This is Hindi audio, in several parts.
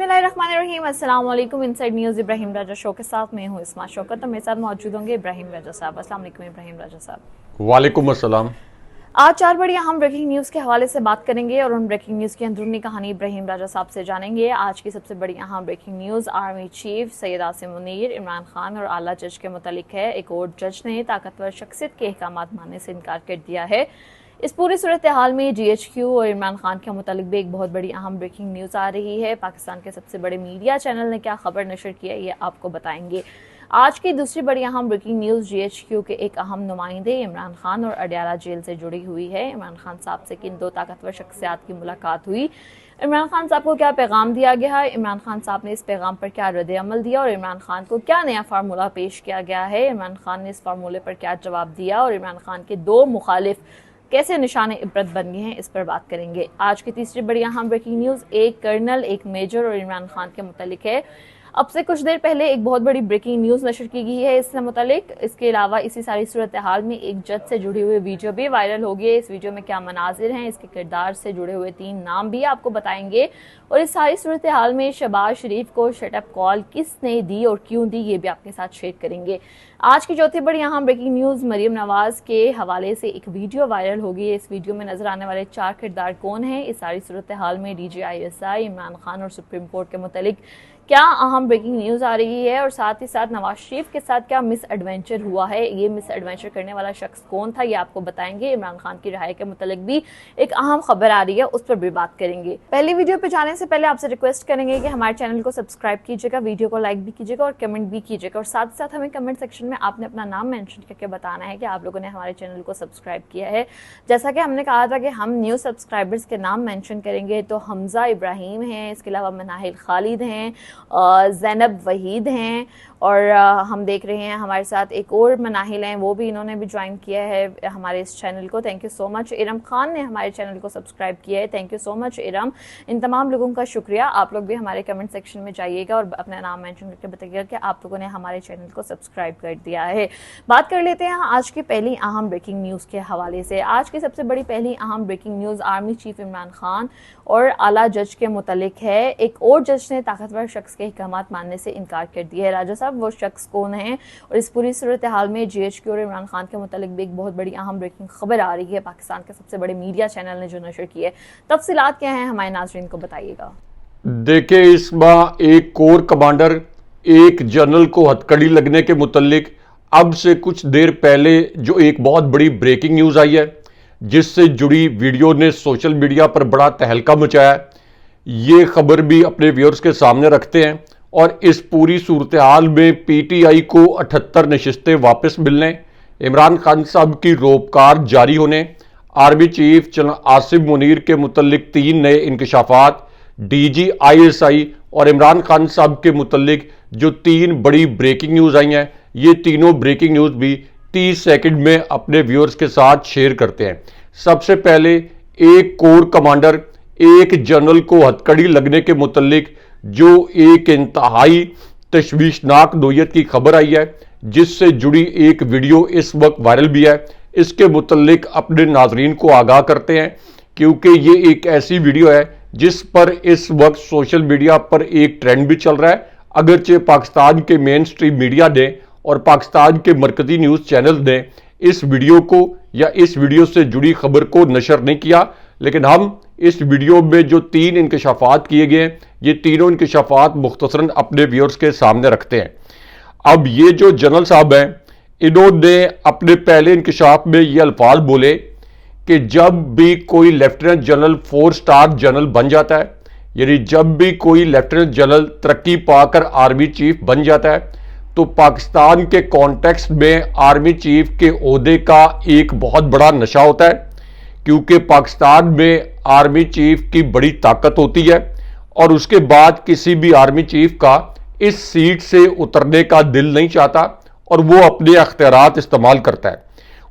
बिस्मिल्लाहिर्रहमानिर्रहीम, अस्सलाम वालेकुम। इनसाइड न्यूज़ इब्राहिम राजा शो के साथ मैं हूँ इस्मा शौकत। तो मेरे साथ मौजूद होंगे इब्राहिम राजा साहब। अस्सलाम वालेकुम इब्राहिम राजा साहब। वालेकुम अस्सलाम। आज 4 बड़ी अहम ब्रेकिंग न्यूज़ के हवाले से बात करेंगे और उन ब्रेकिंग न्यूज़ की अंदरूनी कहानी इब्राहिम राजा साहब से जानेंगे। आज की सबसे बड़ी अहम breaking news army chief Syed Asim Munir, Imran Khan और आला जज के मुतालिक है। एक और जज ने ताकतवर शख्सियत के अहकामात मानने से इनकार कर दिया है। इस पूरी सूरत हाल में GHQ और इमरान खान के मुतालिक भी एक बहुत बड़ी अहम ब्रेकिंग न्यूज़ आ रही है। पाकिस्तान के सबसे बड़े मीडिया चैनल ने क्या खबर नशर की है, ये आपको बताएंगे। आज की दूसरी बड़ी अहम ब्रेकिंग न्यूज़ GHQ के एक अहम नुमाइंदे इमरान खान और अडयाला जेल से जुड़ी हुई है। इमरान खान साहब से किन दो ताकतवर शख्सियात की मुलाकात हुई, इमरान खान साहब को क्या पैगाम दिया गया है, इमरान खान साहब ने इस पैगाम पर क्या रद्द अमल दिया और इमरान खान को क्या नया फार्मूला पेश किया गया है, इमरान खान ने इस फार्मूले पर क्या जवाब दिया और इमरान खान के दो मुखालिफ कैसे निशाने इबरत बन गए हैं, इस पर बात करेंगे। आज की तीसरी बड़ी अहम ब्रेकिंग न्यूज़ एक कर्नल, एक मेजर और इमरान खान के मुतालिक है। अब से कुछ देर पहले एक बहुत बड़ी ब्रेकिंग न्यूज़ नशर की गई है इससे मुतालिक। इसके अलावा इसी सारी सूरत हाल में एक जज से जुड़ी हुई वीडियो भी वायरल हो गई है। इस वीडियो में क्या मनाजिर हैं, इसके किरदार से जुड़े हुए 3 नाम भी आपको बताएंगे और इस सारी सूरत हाल में शहबाज शरीफ को शटअप कॉल किसने दी और क्यों दी, ये भी आपके साथ शेयर करेंगे। आज की चौथी बड़ी अहम ब्रेकिंग न्यूज़ मरियम नवाज के हवाले से एक वीडियो वायरल हो गई है। इस वीडियो में नजर आने वाले 4 किरदार कौन हैं, इस सारी सूरत हाल में DG ISI, इमरान खान और सुप्रीम कोर्ट के मुतालिक क्या अहम ब्रेकिंग न्यूज़ आ रही है और साथ ही साथ नवाज शरीफ के साथ क्या मिस एडवेंचर हुआ है, ये मिस एडवेंचर करने वाला शख्स कौन था, ये आपको बताएंगे। इमरान खान की रिहाई के मुतालिक भी एक अहम खबर आ रही है, उस पर भी बात करेंगे। पहली वीडियो पे जाने से पहले आपसे रिक्वेस्ट करेंगे कि हमारे चैनल को सब्सक्राइब कीजिएगा, वीडियो को लाइक भी कीजिएगा और कमेंट भी कीजिएगा और साथ ही साथ हमें कमेंट सेक्शन में आपने अपना नाम मेंशन करके बताना है कि आप लोगों ने हमारे चैनल को सब्सक्राइब किया है। जैसा कि हमने कहा था कि हम न्यू सब्सक्राइबर्स के नाम मेंशन करेंगे, तो हमजा इब्राहिम हैं, इसके अलावा मनाहिल खालिद हैं, ज़ैनब वहीद हैं और हम देख रहे हैं हमारे साथ एक और मनाहिल हैं, वो भी इन्होंने भी ज्वाइन किया है हमारे इस चैनल को। Thank you so much. Iram Khan ने हमारे चैनल को सब्सक्राइब किया है, thank you so much Iram. इन तमाम लोगों का शुक्रिया। आप लोग भी हमारे कमेंट सेक्शन में जाइएगा और अपना नाम मेंशन करके बताइएगा कि आप लोगों ने हमारे चैनल को सब्सक्राइब कर दिया है। बात कर लेते हैं आज की पहली अहम ब्रेकिंग न्यूज़ के हवाले से। आज की सबसे बड़ी पहली अहम breaking news army chief Imran Khan और आला जज के मुतालिक है। एक और जज ने ताकतवर शख्स के अहकामात मानने से इनकार कर दिया है। राजा साहब, वो शख्स कौन है और इस पूरी सूरत हाल में GHQ और इमरान खान के मुतालिक भी एक बहुत बड़ी अहम ब्रेकिंग खबर आ रही है, पाकिस्तान के सबसे बड़े मीडिया चैनल ने जो नशर की है। तफसीलात क्या हैं, हमारे नाज़रीन को बताइएगा। देखिए, इस बार एक कोर कमांडर, एक जनरल को हथकड़ी लगने के मुतालिक अब से कुछ देर पहले जो एक बहुत बड़ी ब्रेकिंग न्यूज़ आई है, जिससे जुड़ी वीडियो ने सोशल मीडिया पर बड़ा तहलका मचाया। ये खबर भी अपने व्यूअर्स के सामने रखते हैं और इस पूरी सूरत हाल में PTI को 78 नशिस्तें वापस मिलने, इमरान खान साहब की रोपकार जारी होने, army chief general Asim Munir के मुतल्लिक 3 नए इंकशाफात, DG ISI और इमरान खान साहब के मुतल्लिक जो 3 बड़ी ब्रेकिंग न्यूज़ आई हैं, ये तीनों ब्रेकिंग न्यूज़ भी 30 सेकंड में अपने व्यूअर्स के साथ शेयर करते हैं। सबसे पहले एक कोर कमांडर, एक जनरल को हथकड़ी लगने के मुतल्लिक जो एक इंतहाई तशवीशनाक नोयत की खबर आई है, जिससे जुड़ी एक वीडियो इस वक्त वायरल भी है, इसके मुतल्लिक अपने नाजरीन को आगाह करते हैं, क्योंकि ये एक ऐसी वीडियो है जिस पर इस वक्त सोशल मीडिया पर एक ट्रेंड भी चल रहा है। अगरचे पाकिस्तान के मेन स्ट्रीम मीडिया ने और पाकिस्तान के मरकजी न्यूज़ चैनल ने इस वीडियो को या इस वीडियो से जुड़ी खबर को नशर नहीं किया, लेकिन हम इस वीडियो में जो 3 इंकशाफात किए गए हैं, ये तीनों इंकशाफात मुख्तसरन अपने व्यूअर्स के सामने रखते हैं। अब ये जो जनरल साहब हैं, इन्होंने अपने पहले इंकशाफ में ये अल्फाज बोले कि जब भी कोई लेफ्टिनेंट जनरल 4 स्टार जनरल बन जाता है, यानी जब भी कोई लेफ्टिनेंट जनरल तरक्की पाकर आर्मी चीफ बन जाता है, तो पाकिस्तान के कॉन्टेक्स्ट में आर्मी चीफ के ओहदे का एक बहुत बड़ा नशा होता है, क्योंकि पाकिस्तान में आर्मी चीफ की बड़ी ताकत होती है और उसके बाद किसी भी आर्मी चीफ का इस सीट से उतरने का दिल नहीं चाहता और वो अपने अख्तियारात इस्तेमाल करता है।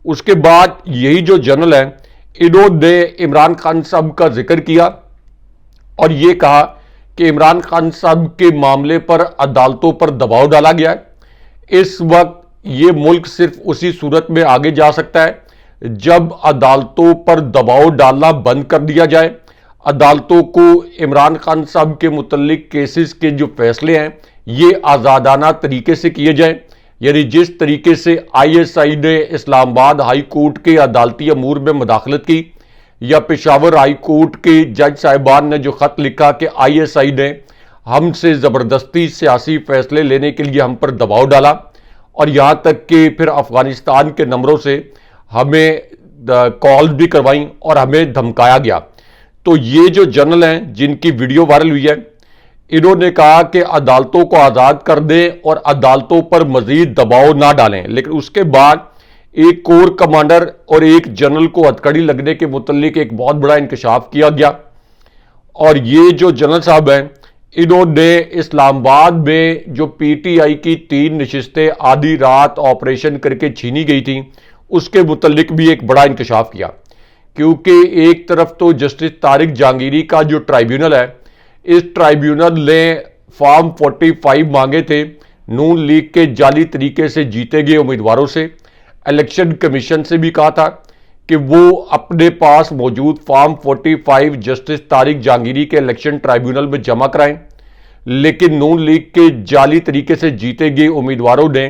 उसके बाद यही जो जनरल हैं, इन्होंने इमरान खान साहब का जिक्र किया और ये कहा कि इमरान खान साहब के मामले पर अदालतों पर दबाव डाला गया है। इस वक्त ये मुल्क सिर्फ उसी सूरत में आगे जा सकता है जब अदालतों पर दबाव डालना बंद कर दिया जाए, अदालतों को इमरान खान साहब के मुतल्लिक केसेस के जो फैसले हैं ये आज़ादाना तरीके से किए जाएं। यानी जिस तरीके से ISI ने इस्लामाबाद हाई कोर्ट के अदालती अमूर में मुदाखलत की, या पेशावर हाई कोर्ट के जज साहिबान ने जो ख़त लिखा कि ISI ने हमसे ज़बरदस्ती सियासी फैसले लेने के लिए हम पर दबाव डाला, और यहाँ तक कि फिर अफ़गानिस्तान के नंबरों से हमें कॉल्स भी करवाई और हमें धमकाया गया। तो ये जो जनरल हैं जिनकी वीडियो वायरल हुई है, इन्होंने कहा कि अदालतों को आज़ाद कर दें और अदालतों पर मजीद दबाव ना डालें, लेकिन उसके बाद एक कोर कमांडर और एक जनरल को हथकड़ी लगने के मुतल्लिक एक बहुत बड़ा इंकशाफ किया गया। और ये जो जनरल साहब हैं इन्होंने इस्लामाबाद में जो PTI की 3 नशिस्तें आधी रात ऑपरेशन करके छीनी गई थी उसके मुतल्लिक भी एक बड़ा इंकशाफ किया। क्योंकि एक तरफ तो जस्टिस तारिक जहांगीरी का जो ट्राइब्यूनल है, इस ट्राइब्यूनल ने फॉर्म 45 मांगे थे नून लीग के जाली तरीके से जीते गए उम्मीदवारों से। इलेक्शन कमीशन से भी कहा था कि वो अपने पास मौजूद फॉर्म 45 जस्टिस तारिक जहांगीरी के इलेक्शन ट्राइब्यूनल में जमा कराएं, लेकिन नून लीग के जाली तरीके से जीते गए उम्मीदवारों ने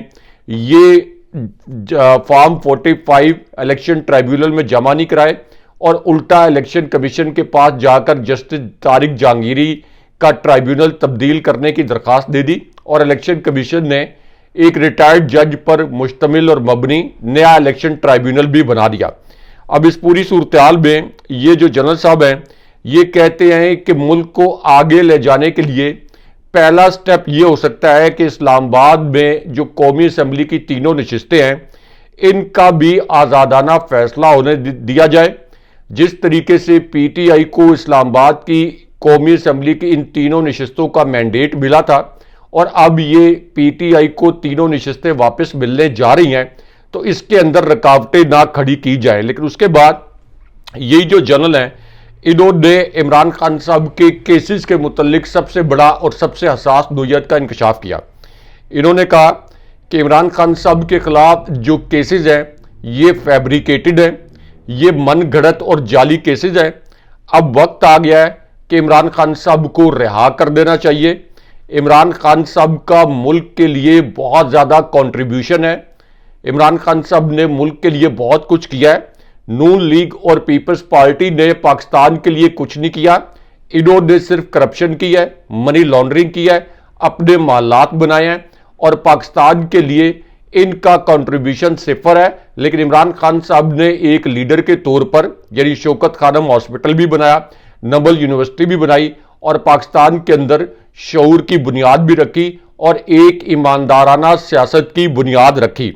ये फॉर्म 45 इलेक्शन ट्राइब्यूनल में जमा नहीं कराए और उल्टा इलेक्शन कमीशन के पास जाकर जस्टिस तारिक जहांगीरी का ट्राइब्यूनल तब्दील करने की दरखास्त दे दी और इलेक्शन कमीशन ने एक रिटायर्ड जज पर मुश्तमिल और मबनी नया इलेक्शन ट्राइब्यूनल भी बना दिया। अब इस पूरी सूरत में ये जो जनरल साहब हैं ये कहते हैं कि मुल्क को आगे ले जाने के लिए पहला स्टेप ये हो सकता है कि इस्लामाबाद में जो कौमी असम्बली की 3 नशिस्तें हैं इनका भी आज़ादाना फैसला होने दिया जाए। जिस तरीके से PTI को इस्लामाबाद की कौमी असम्बली की इन 3 नशिस्तों का मैंडेट मिला था और अब ये PTI को 3 नशिस्तें वापस मिलने जा रही हैं, तो इसके अंदर रुकावटें ना खड़ी की जाए। लेकिन उसके बाद यही जो जनरल हैं इन्होंने इमरान खान साहब के केसेस के मुतल्लिक सबसे बड़ा और सबसे हसास नोयत का इंकशाफ किया। इन्होंने कहा कि इमरान खान साहब के खिलाफ जो केसेस हैं ये फैब्रिकेटेड हैं, ये मन गढ़ंत और जाली केसेस हैं। अब वक्त आ गया है कि इमरान खान साहब को रिहा कर देना चाहिए। इमरान खान साहब का मुल्क के लिए बहुत ज़्यादा कंट्रीब्यूशन है। इमरान खान साहब ने मुल्क के लिए बहुत कुछ किया है। नून लीग और पीपल्स पार्टी ने पाकिस्तान के लिए कुछ नहीं किया, इन्होंने सिर्फ करप्शन की है, मनी लॉन्ड्रिंग की है, अपने मालात बनाए हैं और पाकिस्तान के लिए इनका कंट्रीब्यूशन सिफर है। लेकिन इमरान खान साहब ने एक लीडर के तौर पर यानी शौकत खानम हॉस्पिटल भी बनाया, नबल यूनिवर्सिटी भी बनाई और पाकिस्तान के अंदर शऊर की बुनियाद भी रखी और एक ईमानदाराना सियासत की बुनियाद रखी।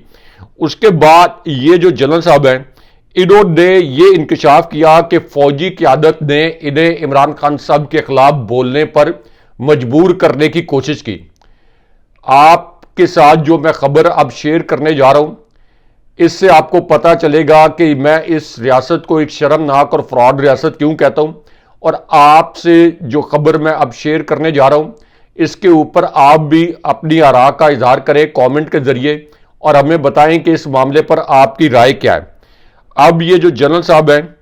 उसके बाद ये जो जनरल साहब हैं इन्होंने ये इंकशाफ किया कि फौजी क़यादत ने इन्हें इमरान खान साहब के खिलाफ बोलने पर मजबूर करने की कोशिश की। आपके साथ जो मैं खबर अब शेयर करने जा रहा हूं इससे आपको पता चलेगा कि मैं इस रियासत को एक शर्मनाक और फ्रॉड रियासत क्यों कहता हूं। और आपसे जो खबर मैं अब शेयर करने जा रहा हूं इसके ऊपर आप भी अपनी आरा का इजहार करें कमेंट के जरिए और हमें बताएं कि इस मामले पर आपकी राय क्या है। अब ये जो जनरल साहब हैं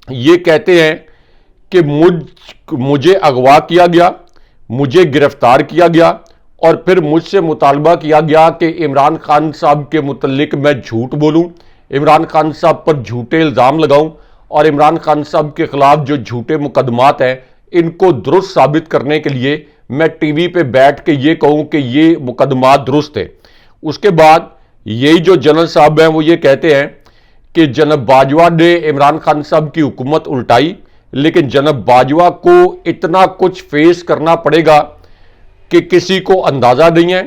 ये कहते हैं कि मुझे अगवा किया गया, मुझे गिरफ्तार किया गया और फिर मुझसे मुतालबा किया गया कि इमरान खान साहब के मुतल्लिक मैं झूठ बोलूं, इमरान खान साहब पर झूठे इल्ज़ाम लगाऊं और इमरान खान साहब के खिलाफ जो झूठे मुकदमात हैं इनको दुरुस्त साबित करने के लिए मैं टीवी पे बैठ के ये कहूं कि ये मुकदमात दुरुस्त है। उसके बाद यही जो जनरल साहब हैं वो ये कहते हैं कि जनाब बाजवा ने इमरान खान साहब की हुकूमत उल्टाई, लेकिन जनाब बाजवा को इतना कुछ फेस करना पड़ेगा कि किसी को अंदाज़ा नहीं है,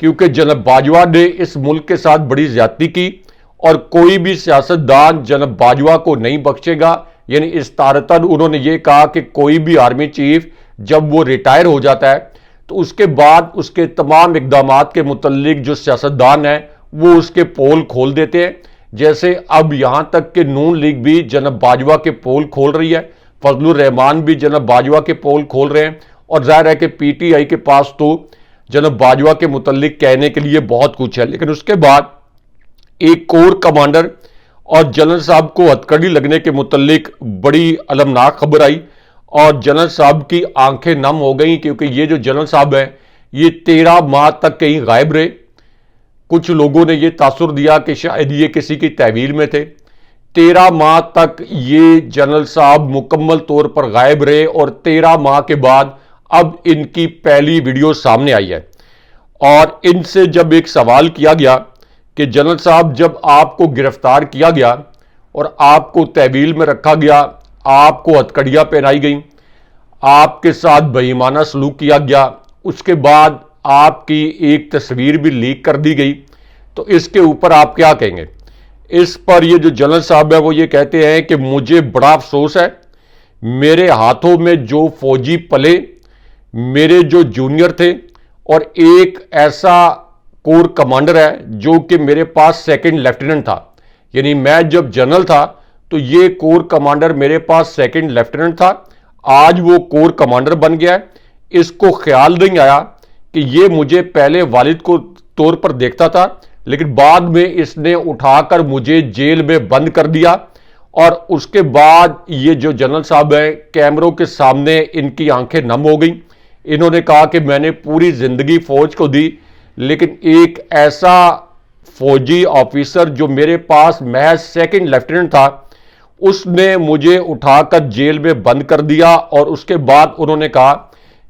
क्योंकि जनाब बाजवा ने इस मुल्क के साथ बड़ी ज्यादती की और कोई भी सियासतदान जनाब बाजवा को नहीं बख्शेगा। यानी इस तारतन उन्होंने ये कहा कि कोई भी आर्मी चीफ जब वो रिटायर हो जाता है तो उसके बाद उसके तमाम इकदामात के मुतल्लिक जो सियासतदान हैं वो उसके पोल खोल देते हैं। जैसे अब यहां तक कि नून लीग भी जनाब बाजवा के पोल खोल रही है, फजलुर रहमान भी जनाब बाजवा के पोल खोल रहे हैं और जाहिर है कि PTI के पास तो जनाब बाजवा के मुतल्लिक कहने के लिए बहुत कुछ है। लेकिन उसके बाद एक कोर कमांडर और जनरल साहब को हथकड़ी लगने के मुतल्लिक बड़ी अलमनाक खबर आई और जनरल साहब की आंखें नम हो गई, क्योंकि ये जो जनरल साहब हैं ये 13 माह तक कहीं गायब रहे। कुछ लोगों ने ये तासुर दिया कि शायद ये किसी की तहवील में थे। 13 माह तक ये जनरल साहब मुकम्मल तौर पर गायब रहे और 13 माह के बाद अब इनकी पहली वीडियो सामने आई है। और इनसे जब एक सवाल किया गया कि जनरल साहब जब आपको गिरफ्तार किया गया और आपको तहवील में रखा गया, आपको हथकड़ियां पहनाई गई, आपके साथ बेईमाना सलूक किया गया, उसके बाद आपकी एक तस्वीर भी लीक कर दी गई, तो इसके ऊपर आप क्या कहेंगे? इस पर ये जो जनरल साहब है वो ये कहते हैं कि मुझे बड़ा अफसोस है, मेरे हाथों में जो फौजी पले, मेरे जो जूनियर थे, और एक ऐसा कोर कमांडर है जो कि मेरे पास सेकंड लेफ्टिनेंट था, यानी मैं जब जनरल था तो ये कोर कमांडर मेरे पास सेकंड लेफ्टिनेंट था, आज वो कोर कमांडर बन गया है। इसको ख्याल नहीं आया कि ये मुझे पहले वालिद को तौर पर देखता था, लेकिन बाद में इसने उठाकर मुझे जेल में बंद कर दिया। और उसके बाद ये जो जनरल साहब हैं कैमरों के सामने इनकी आंखें नम हो गई। इन्होंने कहा कि मैंने पूरी जिंदगी फौज को दी, लेकिन एक ऐसा फौजी ऑफिसर जो मेरे पास महज सेकंड लेफ्टिनेंट था, उसने मुझे उठाकर जेल में बंद कर दिया। और उसके बाद उन्होंने कहा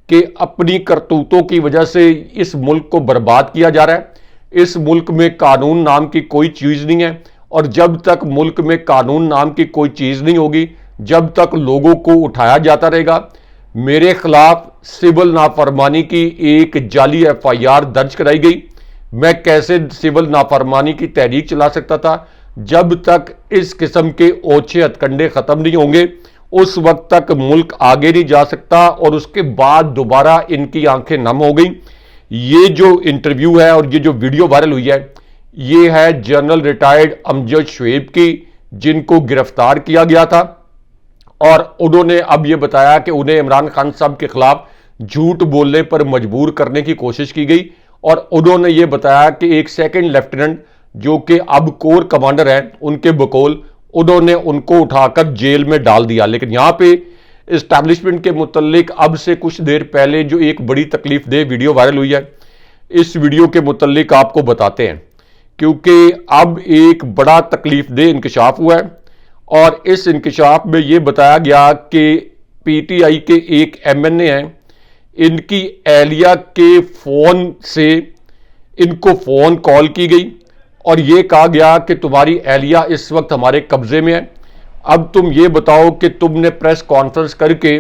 कि अपनी करतूतों की वजह से इस मुल्क को बर्बाद किया जा रहा है, इस मुल्क में कानून नाम की कोई चीज नहीं है, और जब तक मुल्क में कानून नाम की कोई चीज नहीं होगी, जब तक लोगों को उठाया जाता रहेगा। मेरे खिलाफ सिविल नाफरमानी की एक जाली FIR दर्ज कराई गई। मैं कैसे सिविल नाफरमानी की तहरीक चला सकता था? जब तक इस किस्म के ओछे हथकंडे खत्म नहीं होंगे उस वक्त तक मुल्क आगे नहीं जा सकता। और उसके बाद दोबारा इनकी आंखें नम हो गई। ये जो इंटरव्यू है और ये जो वीडियो वायरल हुई है, ये है जनरल रिटायर्ड अमजद शुएब की, जिनको गिरफ्तार किया गया था। और उन्होंने अब ये बताया कि उन्हें इमरान खान साहब के खिलाफ झूठ बोलने पर मजबूर करने की कोशिश की गई। और उन्होंने ये बताया कि एक सेकंड लेफ्टिनेंट जो कि अब कोर कमांडर हैं, उनके बकौल उन्होंने उनको उठाकर जेल में डाल दिया। लेकिन यहां पे एस्टैब्लिशमेंट के मुतल्लिक अब से कुछ देर पहले जो एक बड़ी तकलीफ दे वीडियो वायरल हुई है, इस वीडियो के मुतल्लिक आपको बताते हैं, क्योंकि अब एक बड़ा तकलीफ दे इंकशाफ हुआ है। और इस इंकशाफ में यह बताया गया कि PTI के एक MNA हैं, इनकी एहलिया के फोन से इनको फोन कॉल की गई और यह कहा गया कि तुम्हारी एहलिया इस वक्त हमारे कब्जे में है, अब तुम ये बताओ कि तुमने प्रेस कॉन्फ्रेंस करके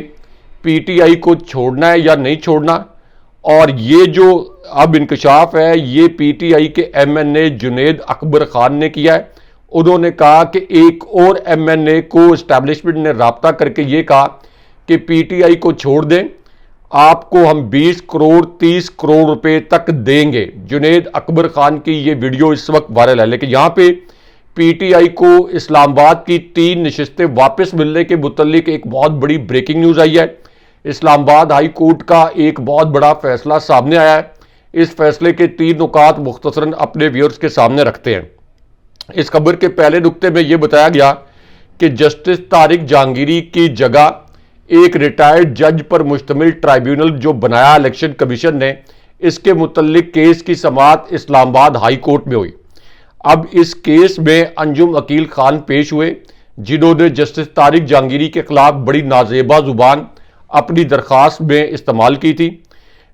PTI को छोड़ना है या नहीं छोड़ना। और ये जो अब इंकशाफ है ये PTI के MNA जुनेद अकबर खान ने किया है। उन्होंने कहा कि एक और MNA को एस्टैब्लिशमेंट ने राब्ता करके ये कहा कि PTI को छोड़ दें, आपको हम 20 करोड़ 30 करोड़ रुपए तक देंगे। जुनेद अकबर खान की ये वीडियो इस वक्त वायरल है। लेकिन यहाँ पे PTI को इस्लामाबाद की 3 नशिस्तें वापस मिलने के मुतल्लिक एक बहुत बड़ी ब्रेकिंग न्यूज़ आई है। इस्लामाबाद हाई कोर्ट का एक बहुत बड़ा फैसला सामने आया है। इस फैसले के 3 नुकात मुख्तसरन अपने व्यूअर्स के सामने रखते हैं। इस खबर के पहले नुक्ते में यह बताया गया कि जस्टिस तारिक जहांगीरी की जगह एक रिटायर्ड जज पर मुश्तमिल ट्राइब्यूनल जो बनाया इलेक्शन कमीशन ने, इसके मुतल्लिक केस की समाअत इस्लामाबाद हाई कोर्ट में हुई। अब इस केस में अंजुम अकील खान पेश हुए, जिन्होंने जस्टिस तारिक जहांगीरी के खिलाफ बड़ी नाजेबा जुबान अपनी दरख्वास्त में इस्तेमाल की थी।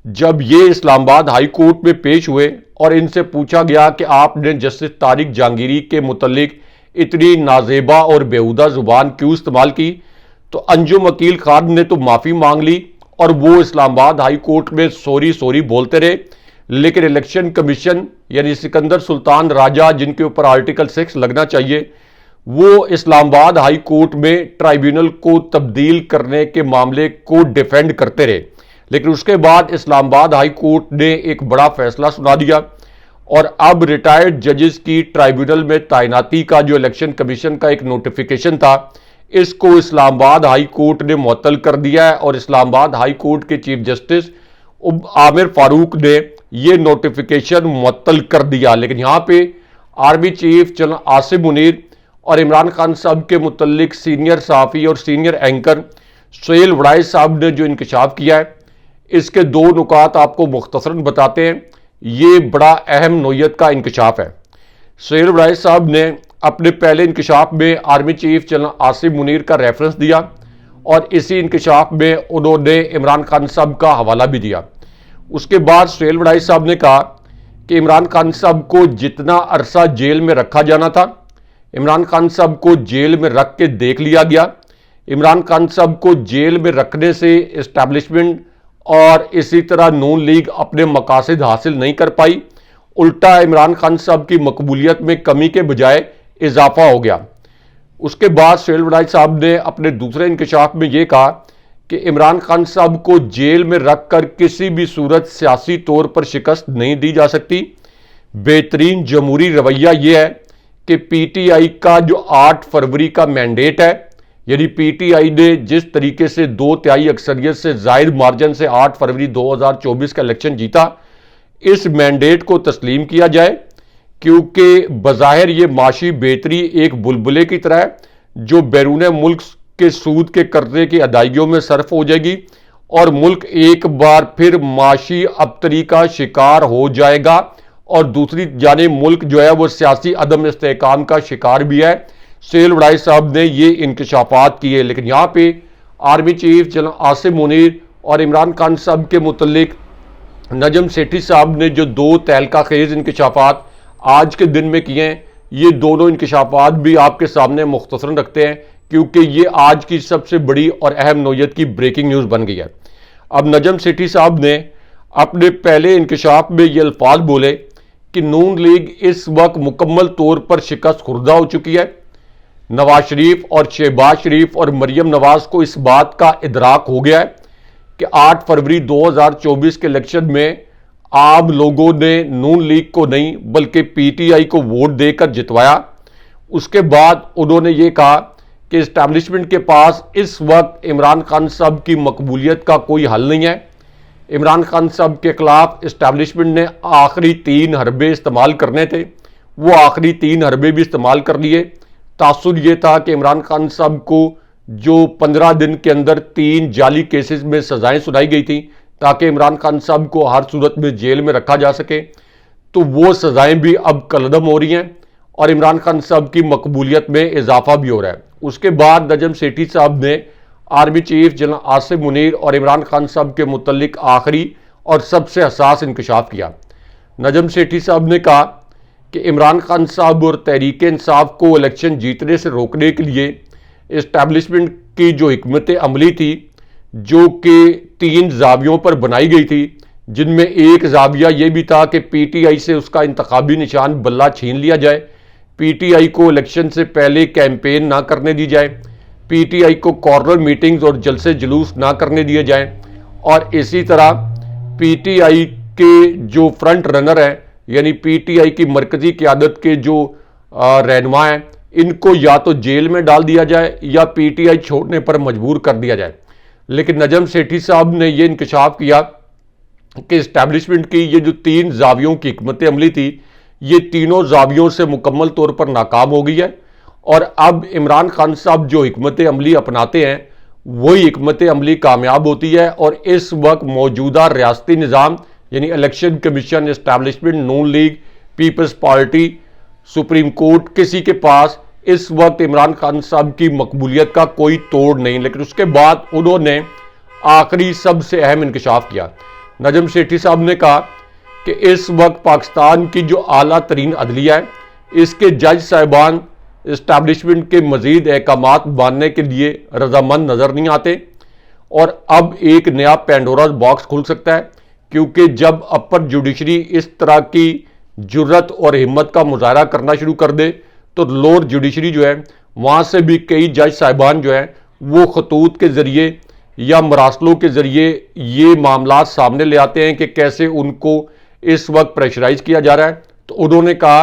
जब ये इस्लामाबाद हाई कोर्ट में पेश हुए और इनसे पूछा गया कि आपने जस्टिस तारिक जहांगीरी के मुतल्लिक इतनी नाजेबा और बेहुदा जुबान क्यों इस्तेमाल की, तो अंजुम अकील खान ने तो माफ़ी मांग ली और वो इस्लामाबाद हाई कोर्ट में सॉरी बोलते रहे। लेकिन इलेक्शन कमीशन यानी सिकंदर सुल्तान राजा, जिनके ऊपर आर्टिकल 6 लगना चाहिए, वो इस्लामाबाद हाई कोर्ट में ट्राइब्यूनल को तब्दील करने के मामले को डिफेंड करते रहे। लेकिन उसके बाद इस्लामाबाद हाई कोर्ट ने एक बड़ा फैसला सुना दिया और अब रिटायर्ड जजेस की ट्राइब्यूनल में तैनाती का जो इलेक्शन कमीशन का एक नोटिफिकेशन था, इसको इस्लामाबाद हाई कोर्ट ने मुअत्तल कर दिया है। और इस्लामाबाद हाई कोर्ट के चीफ जस्टिस आमिर फारूक ने यह नोटिफिकेशन मुअत्तल कर दिया। लेकिन यहां पे army chief general Asim Munir और इमरान खान साहब के मुतल्लिक सीनियर सहाफ़ी और सीनियर एंकर सुहेल वड़ाई साहब ने जो इंकशाफ किया है, इसके दो नुकात आपको मुख्तसरन बताते हैं। ये बड़ा अहम नोयत का इंकशाफ है। सुहेल वड़ाई साहब ने अपने पहले इंकशाफ में army chief general Asim Munir का रेफरेंस दिया और इसी इंकशाफ में उन्होंने इमरान खान साहब का हवाला भी दिया। उसके बाद सुहेल वड़ाई साहब ने कहा कि इमरान खान साहब को जितना अरसा जेल में रखा जाना था, इमरान खान साहब को जेल में रख के देख लिया गया। इमरान खान साहब को जेल में रखने से इस्टेब्लिशमेंट और इसी तरह नून लीग अपने मकासद हासिल नहीं कर पाई, उल्टा इमरान खान साहब की मकबूलियत में कमी के बजाय इजाफा हो गया। उसके बाद सुहेल वड़ाई साहब ने अपने दूसरे इंकशाफ में यह कहा कि इमरान खान साहब को जेल में रखकर किसी भी सूरत सियासी तौर पर शिकस्त नहीं दी जा सकती। बेहतरीन जमहूरी रवैया यह है कि पीटीआई का जो 8 फरवरी का मैंडेट है, यानी पीटीआई ने जिस तरीके से 2/3 अक्सरियत से जायद मार्जिन से 8 फरवरी 2024 का इलेक्शन जीता, इस मैंडेट को तस्लीम किया जाए, क्योंकि बज़ाहिर ये माशी बेहतरी एक बुलबुले की तरह है जो बैरून मुल्क के सूद के कर्जे की अदायगियों में सर्फ हो जाएगी और मुल्क एक बार फिर माशी अबतरी का शिकार हो जाएगा और दूसरी जानिब मुल्क जो है वो सियासी अदम इस्तेहकाम का शिकार भी है। सुहेल वड़ाई साहब ने ये इंकशाफात किए। लेकिन यहाँ पे army chief general Asim Munir और इमरान खान साहब के मुतल्लिक नजम सेठी साहब ने जो 2 तहलका खेज इंकशाफात आज के दिन में किए हैं, ये दोनों इंकशाफात भी आपके सामने मुख्तसरन रखते हैं, क्योंकि ये आज की सबसे बड़ी और अहम नोयत की ब्रेकिंग न्यूज़ बन गई है। अब नजम सेठी साहब ने अपने पहले इंकशाफ में ये अल्फाज बोले कि नून लीग इस वक्त मुकम्मल तौर पर शिकस्त खुर्दा हो चुकी है। नवाज शरीफ और शहबाज शरीफ और मरियम नवाज को इस बात का इदराक हो गया है कि 8 फरवरी 2024 के इलेक्शन में आम लोगों ने नून लीग को नहीं बल्कि पीटीआई को वोट देकर जितवाया। उसके बाद उन्होंने ये कहा कि इस्टेब्लिशमेंट के पास इस वक्त इमरान खान साहब की मकबूलियत का कोई हल नहीं है। इमरान खान साहब के खिलाफ इस्टेब्लिशमेंट ने आखिरी 3 हरबे इस्तेमाल करने थे, वो आखिरी 3 हरबे भी इस्तेमाल कर लिए। तासुर ये था कि इमरान खान साहब को जो 15 दिन के अंदर 3 जाली केसेस में सजाएं सुनाई गई थी ताकि इमरान खान साहब को हर सूरत में जेल में रखा जा सके, तो वो सजाएं भी अब कलदम हो रही हैं और इमरान खान साहब की मकबूलियत में इजाफा भी हो रहा है। उसके बाद नजम सेठी साहब ने army chief general Asim Munir और इमरान खान साहब के मुतल्लिक आखिरी और सबसे हसास इंकशाफ किया। नजम सेठी साहब ने कहा कि इमरान खान साहब और तहरीक इंसाफ को इलेक्शन जीतने से रोकने के लिए इस्टेब्लिशमेंट की जो हिकमत अमली थी, जो कि 3 जावियों पर बनाई गई थी, जिनमें एक जाविया ये भी था कि पीटीआई से उसका इंतखाबी निशान बल्ला छीन लिया जाए, पीटीआई को इलेक्शन से पहले कैंपेन ना करने दी जाए, पीटीआई को कॉर्नर मीटिंग्स और जलसे जुलूस ना करने दिए जाएं, और इसी तरह पीटीआई के जो फ्रंट रनर हैं यानी पीटीआई की मरकजी क़यादत के जो रहनुमा हैं, इनको या तो जेल में डाल दिया जाए या पीटीआई छोड़ने पर मजबूर कर दिया जाए। लेकिन नजम सेठी साहब ने यह इंकशाफ किया कि इस्टेब्लिशमेंट की ये जो 3 जावियों की हिकमत अमली थी, ये तीनों जावियों से मुकम्मल तौर पर नाकाम हो गई है और अब इमरान खान साहब जो हिकमत अमली अपनाते हैं वही हिकमत अमली कामयाब होती है और इस वक्त मौजूदा रियासती निज़ाम यानी election commission, establishment, Noon league, peoples party, supreme court, किसी के पास इस वक्त इमरान खान साहब की मकबूलियत का कोई तोड़ नहीं। लेकिन उसके बाद उन्होंने आखिरी सबसे अहम इंकशाफ किया। नजम सेठी साहब ने कहा कि इस वक्त पाकिस्तान की जो आला तरीन अदलिया है, इसके जज साहिबान इस्टेब्लिशमेंट के मजीद अहकामात मानने के लिए रजामंद नज़र नहीं आते और अब एक नया पेंडोरा बॉक्स खुल सकता है, क्योंकि जब अपर जुडिशरी इस तरह की जुर्रत और हिम्मत का मुजाहरा करना शुरू कर दे तो लोअर जुडिशरी जो है वहाँ से भी कई जज साहिबान जो है वो खतूत के ज़रिए या मरासलों के ज़रिए ये मामला सामने ले आते हैं कि कैसे उनको इस वक्त प्रेशराइज किया जा रहा है। तो उन्होंने कहा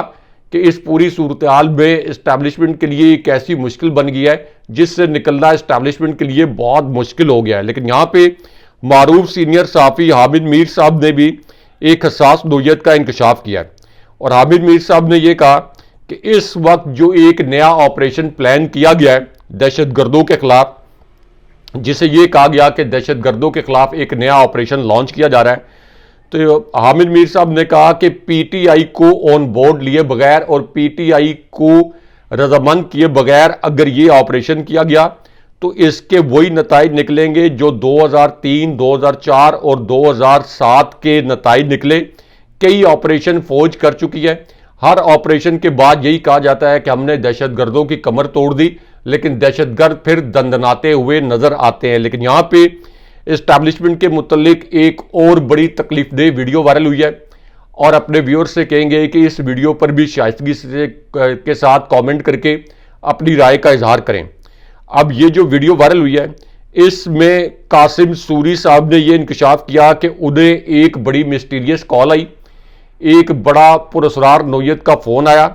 कि इस पूरी सूरत हाल में इस्टेब्लिशमेंट के लिए एक ऐसी मुश्किल बन गई है जिससे निकलना इस्टेब्लिशमेंट के लिए बहुत मुश्किल हो गया है। लेकिन यहाँ पे मारूफ सीनियर सहाफ़ी हामिद मीर साहब ने भी एक हसास नोयत का इंकशाफ किया है और हामिद मीर साहब ने यह कहा कि इस वक्त जो एक नया ऑपरेशन प्लान किया गया है दहशतगर्दों के खिलाफ, जिसे ये कहा गया कि दहशतगर्दों के खिलाफ एक नया ऑपरेशन लॉन्च किया जा रहा है। तो हामिद मीर साहब ने कहा कि पीटीआई को ऑन बोर्ड लिए बगैर और पीटीआई को रजामंद किए बगैर अगर ये ऑपरेशन किया गया तो इसके वही नताइज निकलेंगे जो 2003, 2004 और 2007 के नताइज निकले। कई ऑपरेशन फौज कर चुकी है। हर ऑपरेशन के बाद यही कहा जाता है कि हमने दहशतगर्दों की कमर तोड़ दी, लेकिन दहशतगर्द फिर दंदनाते हुए नजर आते हैं। लेकिन यहां पे एस्टैब्लिशमेंट के मुतल्लिक एक और बड़ी तकलीफदेह वीडियो वायरल हुई है और अपने व्यूअर्स से कहेंगे कि इस वीडियो पर भी शाइस्तगी के साथ कमेंट करके अपनी राय का इजहार करें। अब ये जो वीडियो वायरल हुई है इसमें कासिम सूरी साहब ने यह इंकशाफ किया कि उन्हें एक बड़ी मिस्टीरियस कॉल आई, एक बड़ा पुरस्कार नोयत का फोन आया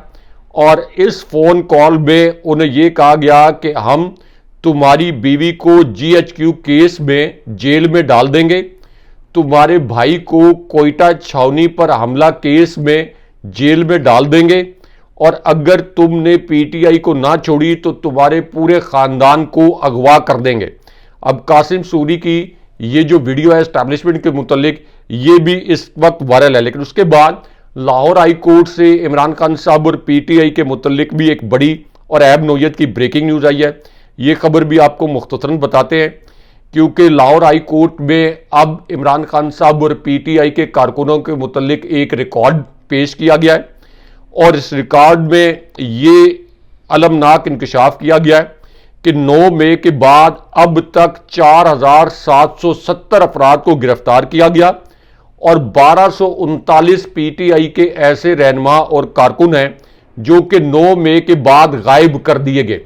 और इस फोन कॉल में उन्हें यह कहा गया कि हम तुम्हारी बीवी को जीएचक्यू केस में जेल में डाल देंगे, तुम्हारे भाई को कोयटा छावनी पर हमला केस में जेल में डाल देंगे और अगर तुमने पीटीआई को ना छोड़ी तो तुम्हारे पूरे खानदान को अगवा कर देंगे। अब कासिम सूरी की ये जो वीडियो है एस्टैब्लिशमेंट के मुतालिक ये भी इस वक्त वायरल है, लेकिन उसके बाद लाहौर हाई कोर्ट से इमरान खान साहब और पीटीआई के मुतालिक भी एक बड़ी और ऐब नोयत की ब्रेकिंग न्यूज आई है। ये खबर भी आपको मुख्तसरन बताते हैं क्योंकि लाहौर हाई कोर्ट में अब इमरान खान साहब और पीटीआई के कारकुनों के मुतालिक एक रिकॉर्ड पेश किया गया है और इस रिकॉर्ड में ये अलमनाक इंकशाफ किया गया है कि 9 मई के बाद अब तक 4770 अफराद को गिरफ्तार किया गया और 1239 पीटीआई के ऐसे रहनुमा और कारकुन हैं जो कि 9 मई के बाद गायब कर दिए गए।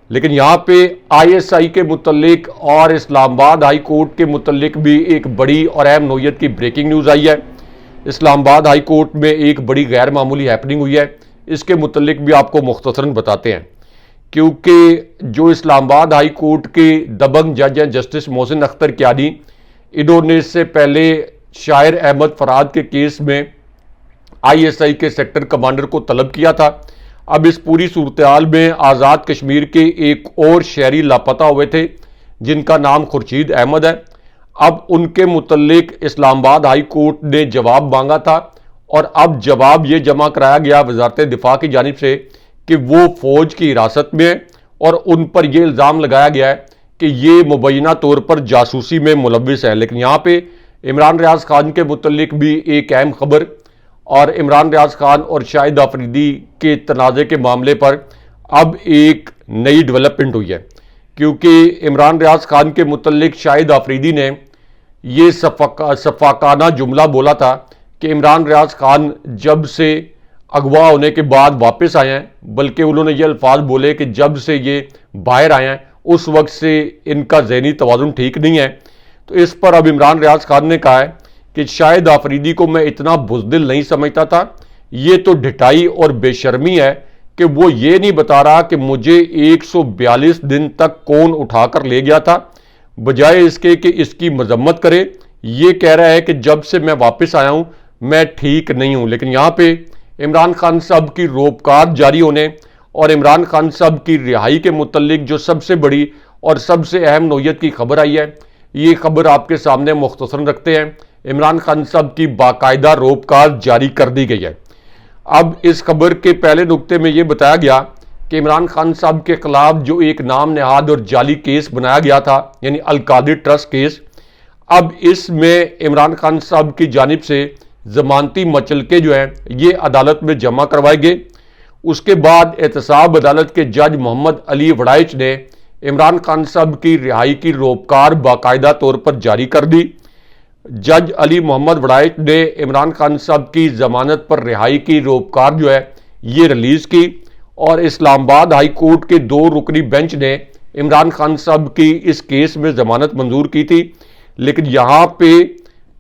लेकिन यहां पे आईएसआई के मुतल्लिक और इस्लामाबाद हाई कोर्ट के मुतल्लिक भी एक बड़ी और अहम नोयत की ब्रेकिंग न्यूज आई है। इस्लामाबाद हाई कोर्ट में एक बड़ी गैर मामूली हैपनिंग हुई है, इसके मुतल्लिक भी आपको मुख्तसरन बताते हैं क्योंकि जो इस्लामाबाद हाई कोर्ट के दबंग जज हैं जस्टिस मोहसिन अख्तर क्यानी, इन्होंने इससे पहले शायर अहमद फराद के केस में आईएसआई के सेक्टर कमांडर को तलब किया था। अब इस पूरी सूरत में आज़ाद कश्मीर के एक और शहरी लापता हुए थे जिनका नाम खुर्शीद अहमद है। अब उनके मुतल्लिक इस्लामाबाद हाई कोर्ट ने जवाब मांगा था और अब जवाब ये जमा कराया गया वजारत दिफा की जानिब से कि वो फौज की हिरासत में है और उन पर यह इल्ज़ाम लगाया गया है कि ये मुबैना तौर पर जासूसी में मुलव्विस है। लेकिन यहाँ पे इमरान रियाज खान के मुतल्लिक भी एक अहम खबर और इमरान रियाज खान और शाहिद आफरीदी के तनाज़े के मामले पर अब एक नई डेवलपमेंट हुई है क्योंकि इमरान रियाज खान के मुतल्लिक शाहिद आफरीदी ने ये सफाकाना जुमला बोला था कि इमरान रियाज खान जब से अगवा होने के बाद वापस आए हैं, बल्कि उन्होंने ये अल्फाज बोले कि जब से ये बाहर आए हैं उस वक्त से इनका ज़हनी तवाज़ुन ठीक नहीं है। तो इस पर अब इमरान रियाज खान ने कहा है कि शाहिद आफरीदी को मैं इतना बुज़दिल नहीं समझता था, ये तो ढिठाई और बेशर्मी है कि वो ये नहीं बता रहा कि मुझे 142 दिन तक कौन उठाकर ले गया था, बजाय इसके कि इसकी मजम्मत करे ये कह रहा है कि जब से मैं वापस आया हूं मैं ठीक नहीं हूं। लेकिन यहां पे इमरान खान साहब की रोपकार जारी होने और इमरान खान साहब की रिहाई के मुतल्लिक जो सबसे बड़ी और सबसे अहम नोयत की खबर आई है, ये खबर आपके सामने मुख्तसरन रखते हैं। इमरान खान साहब की बाकायदा रोपकार जारी कर दी गई है। अब इस खबर के पहले नुक्ते में यह बताया गया कि इमरान खान साहब के खिलाफ जो एक नाम नहाद और जाली केस बनाया गया था यानी अलकादिर ट्रस्ट केस, अब इसमें इमरान खान साहब की जानिब से जमानती मचलके जो हैं ये अदालत में जमा करवाए गए। उसके बाद एहतसाब अदालत के जज मोहम्मद अली वड़ाइच ने इमरान खान साहब की रिहाई की रोपकार बाकायदा तौर पर जारी कर दी। जज अली मोहम्मद वड़ाइच ने इमरान खान साहब की जमानत पर रिहाई की रोपकार जो है ये रिलीज की और इस्लामाबाद हाई कोर्ट के 2 रुकनी बेंच ने इमरान खान साहब की इस केस में जमानत मंजूर की थी। लेकिन यहाँ पे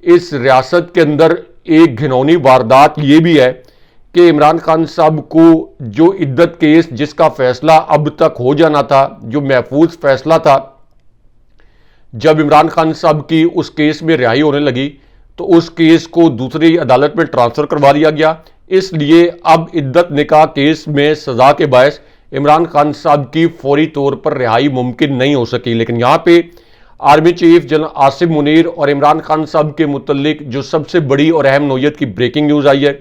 इस रियासत के अंदर एक घिनौनी वारदात ये भी है कि इमरान खान साहब को जो इद्दत केस जिसका फैसला अब तक हो जाना था, जो महफूज फैसला था, जब इमरान खान साहब की उस केस में रिहाई होने लगी तो उस केस को दूसरी अदालत में ट्रांसफ़र करवा दिया गया। इसलिए अब इद्दत निकाह केस में सज़ा के बायस इमरान खान साहब की फौरी तौर पर रिहाई मुमकिन नहीं हो सकी। लेकिन यहाँ पे army chief general Asim Munir और इमरान खान साहब के मुतल्लिक जो सबसे बड़ी और अहम नौयत की ब्रेकिंग न्यूज़ आई है,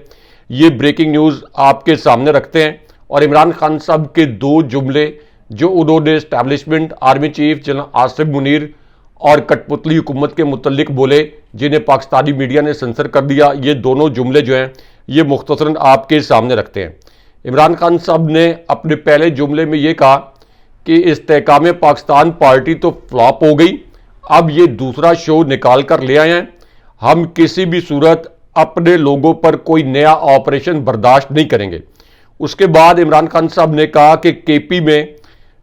ये ब्रेकिंग न्यूज़ आपके सामने रखते हैं। और इमरान खान साहब के दो जुमले जो उन्होंने establishment, army chief general Asim Munir और कठपुतली हुकूमत के मुतल्लिक बोले, जिन्हें पाकिस्तानी मीडिया ने सेंसर कर दिया, ये दोनों जुमले जो हैं ये मुख्तसरन आपके सामने रखते हैं। इमरान खान साहब ने अपने पहले जुमले में ये कहा कि इस्तेहकाम पाकिस्तान पार्टी तो फ्लॉप हो गई, अब ये दूसरा शो निकाल कर ले आए हैं, हम किसी भी सूरत अपने लोगों पर कोई नया ऑपरेशन बर्दाश्त नहीं करेंगे। उसके बाद इमरान खान साहब ने कहा कि केपी में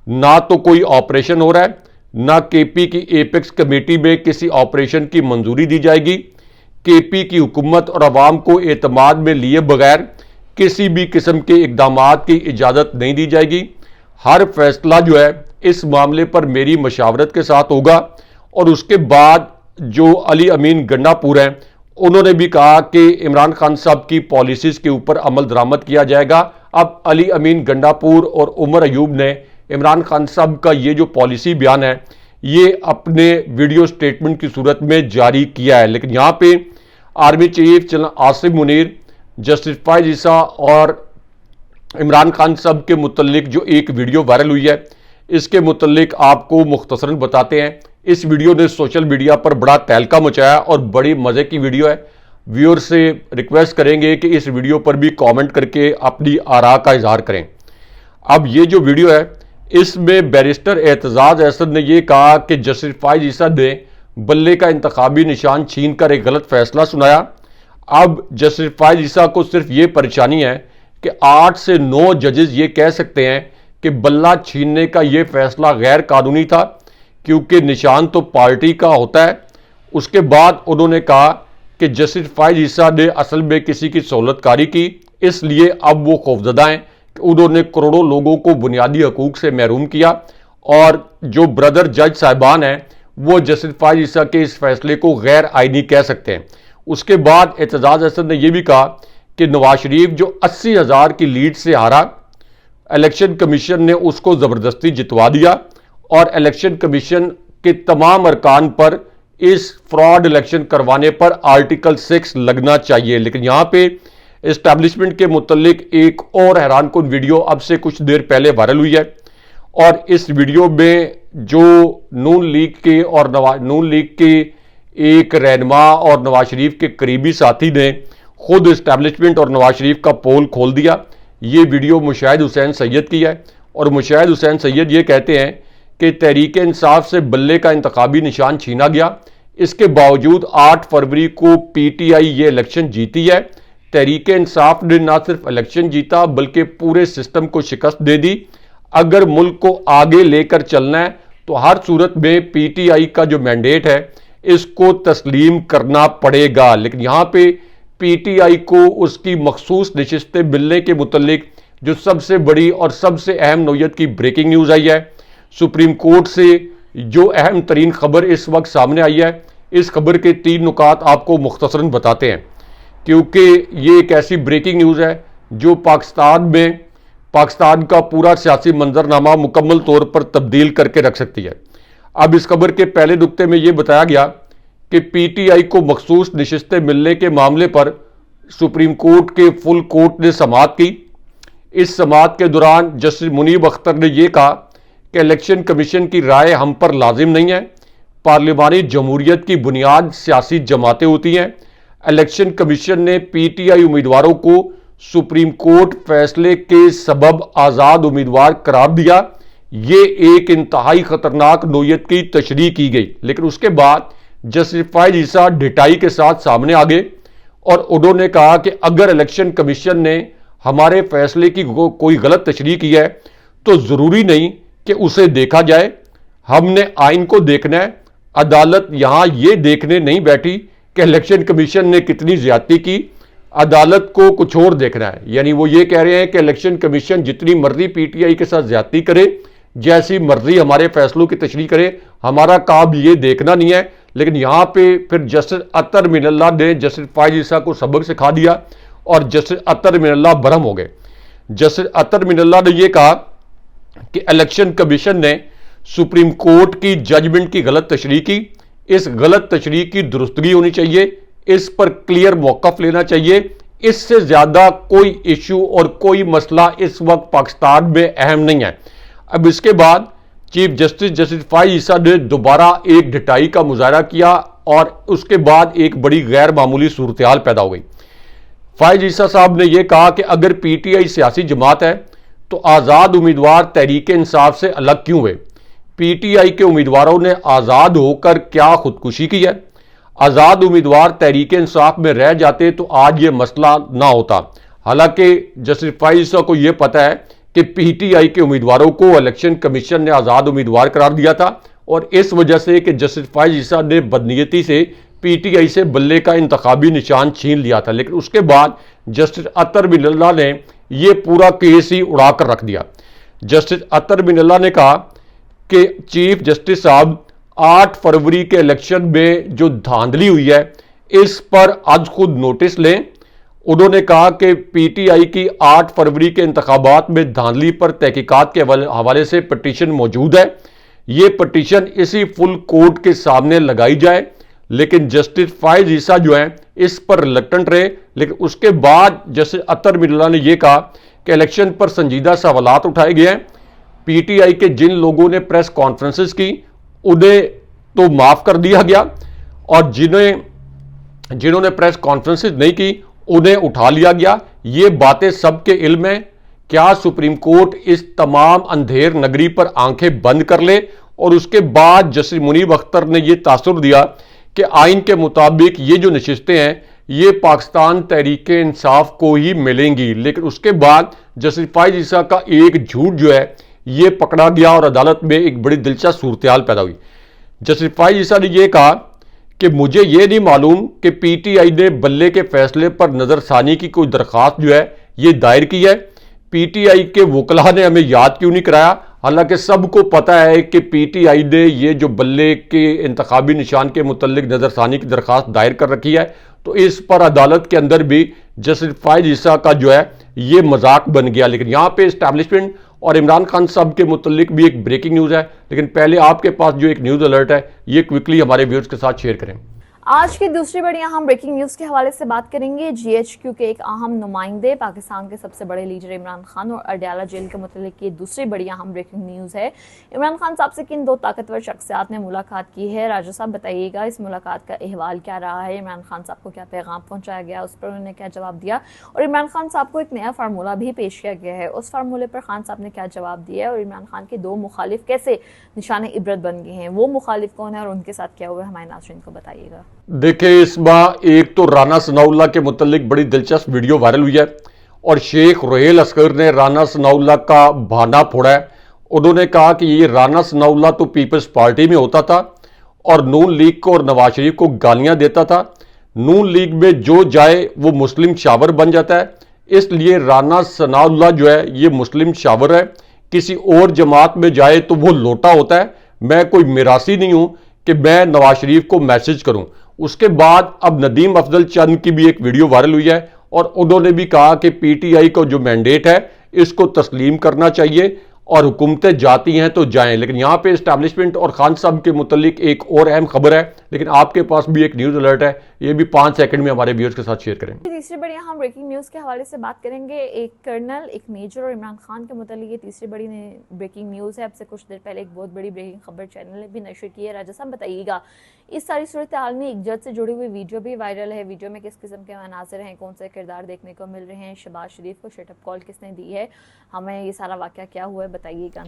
ना तो कोई ऑपरेशन हो रहा है, ना केपी की एपेक्स कमेटी में किसी ऑपरेशन की मंजूरी दी जाएगी, केपी की हुकूमत और अवाम को एतमाद में लिए बगैर किसी भी किस्म के इकदामात की इजाज़त नहीं दी जाएगी, हर फैसला जो है इस मामले पर मेरी मशावरत के साथ होगा। और उसके बाद जो अली अमीन गंडापुर हैं, उन्होंने भी कहा कि इमरान खान साहब की पॉलिसीज़ के ऊपर अमल दरामद किया जाएगा। अब अली अमीन गंडापुर और उमर अयूब ने इमरान खान साहब का ये जो पॉलिसी बयान है ये अपने वीडियो स्टेटमेंट की सूरत में जारी किया है। लेकिन यहाँ पे army chief general Asim Munir, justice Faiz Isa और इमरान खान साहब के मुतल्लिक जो एक वीडियो वायरल हुई है, इसके मुतल्लिक आपको मुख्तसरन बताते हैं। इस वीडियो ने सोशल मीडिया पर बड़ा तहलका मचाया और बड़ी मज़े की वीडियो है। व्यूअर से रिक्वेस्ट करेंगे कि इस वीडियो पर भी कमेंट करके अपनी आरा का इजहार करें। अब ये जो वीडियो है इसमें बैरिस्टर एतजाज़ अहसन ने यह कहा कि जस्टिस फैज ईसा ने बल्ले का इंतखाबी निशान छीन कर एक गलत फैसला सुनाया। अब जस्टिस फैज ईसा को सिर्फ ये परेशानी है कि 8 से 9 जजेस ये कह सकते हैं कि बल्ला छीनने का ये फैसला गैर कानूनी था क्योंकि निशान तो पार्टी का होता है। उसके बाद उन्होंने कहा कि जस्टिस फैज ईसा ने असल में किसी की सहूलतकारी की, इसलिए अब वो खौफजदा हैं कि उन्होंने करोड़ों लोगों को बुनियादी हकूक से महरूम किया। और जो ब्रदर जज साहिबान हैं वो जस्टिस फैज ईसा के इस फैसले को गैर आइनी कह सकते हैं। उसके बाद एतजाज़ अहसन ने यह भी कहा कि नवाज शरीफ जो 80,000 की लीड से हारा, इलेक्शन कमीशन ने उसको ज़बरदस्ती जितवा दिया और इलेक्शन कमीशन के तमाम अरकान पर इस फ्रॉड इलेक्शन करवाने पर आर्टिकल 6 लगना चाहिए। लेकिन यहाँ पे एस्टैब्लिशमेंट के मुतल्लिक एक और हैरानकुन वीडियो अब से कुछ देर पहले वायरल हुई है और इस वीडियो में जो नून लीग के एक रहनुमा और नवाज शरीफ के करीबी साथी ने खुद एस्टैब्लिशमेंट और नवाज शरीफ का पोल खोल दिया। ये वीडियो मुशाहिद हुसैन सैयद की है और मुशाहिद हुसैन सैयद ये कहते हैं कि तहरीक इंसाफ से बल्ले का इंतखाबी निशान छीना गया, इसके बावजूद 8 फरवरी को पीटीआई ये इलेक्शन जीती है। तहरीक इंसाफ ने न सिर्फ इलेक्शन जीता बल्कि पूरे सिस्टम को शिकस्त दे दी। अगर मुल्क को आगे लेकर चलना है तो हर सूरत में पीटीआई का जो मैंडेट है इसको तस्लीम करना पड़ेगा। लेकिन यहाँ पे पीटीआई को उसकी मखसूस नशिस्तें मिलने के मुतल्लिक जो सबसे बड़ी और सबसे अहम नौयत की ब्रेकिंग न्यूज़ आई है, सुप्रीम कोर्ट से जो अहम तरीन खबर इस वक्त सामने आई है, इस खबर के 3 नुकात आपको मुख्तसरन बताते हैं क्योंकि ये एक ऐसी ब्रेकिंग न्यूज़ है जो पाकिस्तान का पूरा सियासी मंजरनामा मुकम्मल तौर पर तब्दील करके रख सकती है। अब इस खबर के पहले नुक्ते में ये बताया गया कि पीटीआई को मखसूस नशिस्तें मिलने के मामले पर सुप्रीम कोर्ट के फुल कोर्ट ने समाअत की। इस समाअत के दौरान जस्टिस मुनीब अख्तर ने यह कहा कि इलेक्शन कमीशन की राय हम पर लाजिम नहीं है। पार्लिमानी जमहूरियत की बुनियाद सियासी जमातें होती हैं। इलेक्शन कमीशन ने पीटीआई उम्मीदवारों को सुप्रीम कोर्ट फैसले के सबब आज़ाद उम्मीदवार करार दिया। ये एक इंतहाई खतरनाक नोयत की तशरीह की गई। लेकिन उसके बाद जस्टिस फैज ईसा ढिठाई के साथ सामने आ गए और उन्होंने कहा कि अगर इलेक्शन कमीशन ने हमारे फैसले की कोई गलत तशरीह की है तो ज़रूरी नहीं कि उसे देखा जाए, हमने आइन को देखना है। अदालत यहां ये देखने नहीं बैठी कि इलेक्शन कमीशन ने कितनी ज्यादती की, अदालत को कुछ और देखना है। यानी वो ये कह रहे हैं कि इलेक्शन कमीशन जितनी मर्जी पीटीआई के साथ ज्यादती करे, जैसी मर्जी हमारे फैसलों की तशरीह करे, हमारा काम ये देखना नहीं है। लेकिन यहां पे फिर जस्टिस अतर मिनल्लाह ने जस्टिस फैज ईसा को सबक सिखा दिया और जस्टिस अतर मिनल्लाह बरहम हो गए। जस्टिस अतर मिनल्लाह ने यह कहा कि इलेक्शन कमीशन ने सुप्रीम कोर्ट की जजमेंट की गलत तशरीह की, इस गलत तशरीह की दुरुस्तगी होनी चाहिए, इस पर क्लियर मौकफ लेना चाहिए। इससे ज्यादा कोई इशू और कोई मसला इस वक्त पाकिस्तान में अहम नहीं है। अब इसके बाद चीफ जस्टिस फाइज ईसा ने दोबारा एक ढिठाई का मुजाहरा किया और उसके बाद एक बड़ी गैर मामूली सूरत हाल पैदा हो गई। फाइज ईसा साहब ने यह कहा कि अगर पीटीआई सियासी जमात है तो आज़ाद उम्मीदवार तहरीक इंसाफ से अलग क्यों हुए? पीटीआई के उम्मीदवारों ने आज़ाद होकर क्या खुदकुशी की है? आज़ाद उम्मीदवार तहरीक इंसाफ में रह जाते तो आज ये मसला ना होता। हालांकि जस्टिस फाइज ईसा को यह पता है कि पीटीआई के उम्मीदवारों को इलेक्शन कमीशन ने आज़ाद उम्मीदवार करार दिया था और इस वजह से कि जस्टिस फाइज ईसा ने बदनीयती से पीटीआई से बल्ले का इंतखाबी निशान छीन लिया था, लेकिन उसके बाद जस्टिस अतर बिन अल्लाह ने यह पूरा केस ही उड़ा कर रख दिया। जस्टिस अतर बिन अल्लाह ने कहा कि चीफ जस्टिस साहब 8 फरवरी के इलेक्शन में जो धांधली हुई है इस पर आज खुद नोटिस लें। उन्होंने कहा कि पीटीआई की 8 फरवरी के इंतखाबात में धांधली पर तहकीकात के हवाले से पटिशन मौजूद है। ये पटिशन इसी फुल कोर्ट के सामने लगाई जाए, लेकिन जस्टिस फाइज ईसा जो है इस पर रिलक्टेंट रहे। लेकिन उसके बाद जस्टिस अतर बिन अल्लाह ने यह कहा कि इलेक्शन पर संजीदा सवालात उठाए गए हैं। पीटीआई के जिन लोगों ने प्रेस कॉन्फ्रेंसेस की उन्हें तो माफ कर दिया गया और जिन्होंने प्रेस कॉन्फ्रेंसेस नहीं की उन्हें उठा लिया गया। ये बातें सबके इल्म है। क्या सुप्रीम कोर्ट इस तमाम अंधेर नगरी पर आंखें बंद कर ले? और उसके बाद जस्टिस मुनीब अख्तर ने यह तासुर दिया कि आइन के मुताबिक ये जो नशिस्तें हैं ये पाकिस्तान तहरीक इंसाफ को ही मिलेंगी, लेकिन उसके बाद जस्टिस फाइज ईसा का एक झूठ जो है ये पकड़ा गया और अदालत में एक बड़ी दिलचस्प सूरत हाल पैदा हुई। जस्टिस फाइज ईसा ने यह कहा कि मुझे यह नहीं मालूम कि पीटीआई ने बल्ले के फैसले पर नजरसानी की कोई दरखास्त जो है ये दायर की है। पीटीआई के वकला ने हमें याद क्यों नहीं कराया? हालांकि सबको पता है कि पीटीआई ने ये जो बल्ले के इंतखाबी निशान के मुतल्लिक नजरसानी की दरखास्त दायर कर रखी है, तो इस पर अदालत के अंदर भी जस्टिस फाइज ईसा का जो है ये मजाक बन गया। लेकिन यहाँ पे इस्टेब्लिशमेंट और इमरान खान साहब के मुतल्लिक भी एक ब्रेकिंग न्यूज़ है, लेकिन पहले आपके पास जो एक न्यूज़ अलर्ट है ये क्विकली हमारे व्यूअर्स के साथ शेयर करें। आज की दूसरी बड़ी अहम ब्रेकिंग न्यूज के हवाले से बात करेंगे। जीएचक्यू के एक अहम नुमाइंदे पाकिस्तान के सबसे बड़े लीडर इमरान खान और अडयाला जेल के मुतालिक ये दूसरी बड़ी अहम ब्रेकिंग न्यूज है। इमरान खान साहब से किन 2 ताकतवर शख्सियात ने मुलाकात की है? राजा साहब बताइएगा इस मुलाकात का अहवाल क्या रहा है, इमरान खान साहब को क्या पैगाम पहुंचाया गया, उस पर उन्होंने क्या जवाब दिया और इमरान खान साहब को एक नया फार्मूला भी पेश किया गया है, उस फार्मूले पर खान साहब ने क्या जवाब दिया और इमरान खान के 2 मुखालिफ कैसे निशाने इबरत बन गए हैं, वो मुखालिफ कौन है और उनके साथ क्या हुआ, हमारे नाज़रीन को बताइएगा। देखिए इस बार एक तो राना सनाउल्लाह के मुतालिक बड़ी दिलचस्प वीडियो वायरल हुई है और शेख रोहेल अस्कर ने राना सनाउल्लाह का बहाना फोड़ा है। उन्होंने कहा कि ये राना सनाउल्लाह तो पीपल्स पार्टी में होता था और नून लीग को और नवाज शरीफ को गालियां देता था। नून लीग में जो जाए वो मुस्लिम शावर बन जाता है, इसलिए राना सनाउल्लाह जो है ये मुस्लिम शावर है। किसी और जमात में जाए तो वो लोटा होता है। मैं कोई मिरासी नहीं हूं कि मैं नवाज शरीफ को मैसेज करूं। उसके बाद अब नदीम अफजल चंद की भी एक वीडियो वायरल हुई है और उन्होंने भी कहा कि पीटीआई को जो मैंडेट है इसको तस्लीम करना चाहिए और हुकूमतें जाती हैं तो जाएं। लेकिन यहाँ पे इस्टेब्लिशमेंट और खान साहब के मुतालिक एक और अहम खबर है, लेकिन आपके पास भी एक न्यूज़ अलर्ट है, ये भी 5 सेकंड में हमारे व्यूअर्स के साथ शेयर करें। तीसरी बड़ी हम ब्रेकिंग न्यूज़ के हवाले से बात करेंगे। एक कर्नल, एक मेजर और इमरान खान के मुतालिक ये तीसरी बड़ी ब्रेकिंग न्यूज़ है। अब से कुछ देर पहले एक बहुत बड़ी ब्रेकिंग खबर चैनल ने भी नशर की है। राजा साहब बताइएगा इस सारी सूरत हाल में एक जज से जुड़ी हुई वीडियो भी वायरल है। वीडियो में किस किस्म के मनाज़िर हैं, कौन से किरदार देखने को मिल रहे हैं, शहबाज शरीफ को शटअप कॉल किसने दी है, हमें ये सारा वाक़या क्या हुआ है बताइएगा।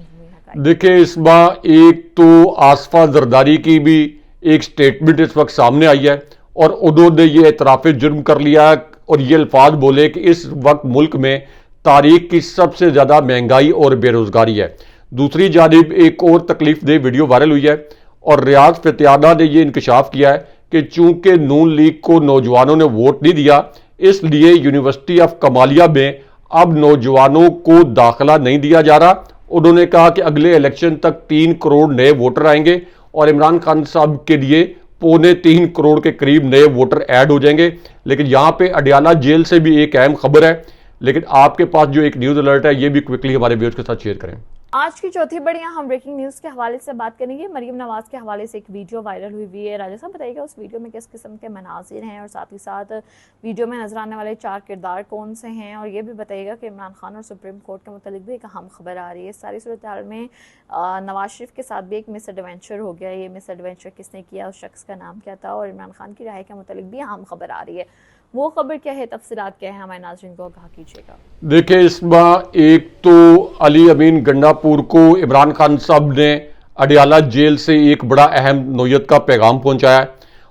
देखिए इस बार एक तो आसफा जरदारी की भी एक स्टेटमेंट इस वक्त सामने आई है और उन्होंने ये एतराफ़ जुर्म कर लिया और ये अल्फाज बोले कि इस वक्त मुल्क में तारीख की सबसे ज़्यादा महंगाई और बेरोज़गारी है। दूसरी जानिब एक और तकलीफ दे वीडियो वायरल हुई है और रियाज फतियाना ने यह इंकशाफ किया है कि चूंकि नून लीग को नौजवानों ने वोट नहीं दिया, इसलिए यूनिवर्सिटी ऑफ कमालिया में अब नौजवानों को दाखिला नहीं दिया जा रहा। उन्होंने कहा कि अगले इलेक्शन तक 3 करोड़ नए वोटर आएंगे और इमरान खान साहब के लिए 3.25 करोड़ के करीब नए वोटर ऐड हो जाएंगे। लेकिन यहाँ पे अडयाला जेल से भी एक अहम खबर है, लेकिन आपके पास जो एक न्यूज़ अलर्ट है ये भी क्विकली हमारे व्यूअर्स के साथ शेयर करें। आज की चौथी बड़ी अहम ब्रेकिंग न्यूज के हवाले से बात करेंगे। मरीम नवाज के हवाले से एक वीडियो वायरल हुई है। राजा साहब बताइएगा उस वीडियो में किस किस्म के मनाजिर हैं और साथ ही साथ वीडियो में नजर आने वाले 4 किरदार कौन से हैं, और ये भी बताइएगा कि इमरान खान और सुप्रीम कोर्ट के मुतालिक भी एक अहम खबर आ रही है। सारी सूरत हाल में नवाज शरीफ के साथ भी एक मिस एडवेंचर हो गया। ये मिस एडवेंचर किसने किया, उस शख्स का नाम क्या था, और इमरान खान की राय के मुतालिक भी अहम खबर आ रही है। वो खबर क्या है, तफसीलात क्या है, हमारे नाज़रीन को आगाह कीजिएगा। देखिए, इसमें एक तो अली अमीन गंडापुर को इमरान खान साहब ने अडियाला जेल से एक बड़ा अहम नोयत का पैगाम पहुंचाया है,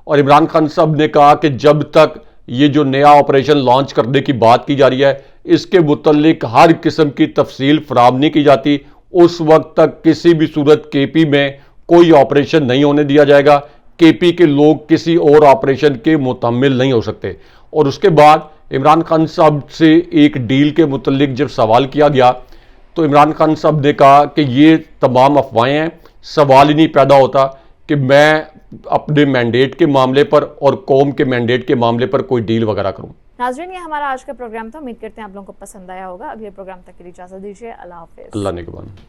और इमरान खान साहब ने कहा कि जब तक ये जो नया ऑपरेशन लॉन्च करने की बात की जा रही है, इसके मुतल्लिक हर किस्म की तफसील फराहम नहीं की जाती, उस वक्त तक किसी भी सूरत केपी में कोई ऑपरेशन नहीं होने दिया जाएगा। केपी के लोग किसी और ऑपरेशन के मुतम्मिल नहीं हो सकते। और उसके बाद इमरान खान साहब से एक डील के मुतल्लिक जब सवाल किया गया, तो इमरान खान साहब ने कहा कि ये तमाम अफवाहें हैं, सवाल ही नहीं पैदा होता कि मैं अपने मैंडेट के मामले पर और कौम के मैंडेट के मामले पर कोई डील वगैरह करूं। नाज़रीन, ये हमारा आज का प्रोग्राम था। उम्मीद करते हैं आप लोगों को पसंद आया होगा। अगले प्रोग्राम तक के लिए इजाजत दीजिए। अल्लाह हाफिज़। अल्लाह ने के बाद।